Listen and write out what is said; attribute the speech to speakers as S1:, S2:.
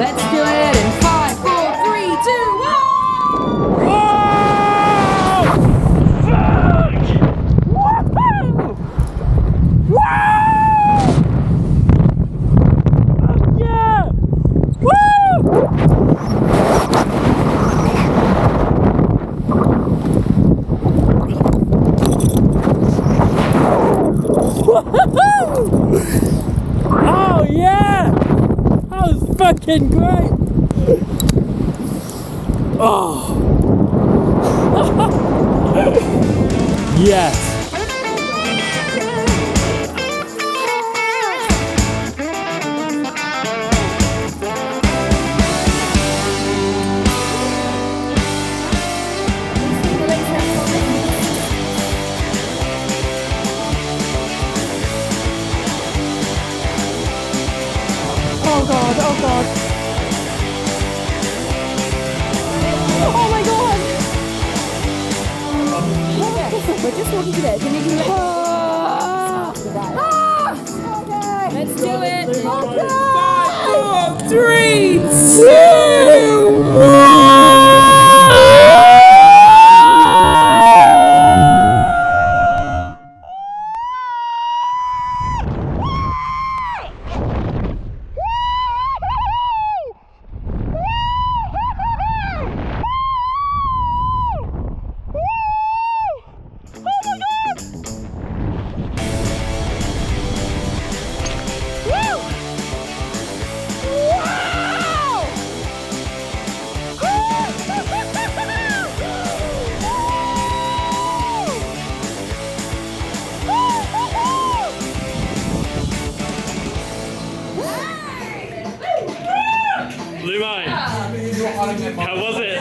S1: Let's do it in 5, 4, 3, 2, 1!
S2: Oh yeah! That was fucking great! Oh! Yes!
S1: Oh god, oh god. Oh my god! We're just walking to this and you can look. Let's do it! 5, 4, 3, 2, 1!
S2: Lumine, how was it?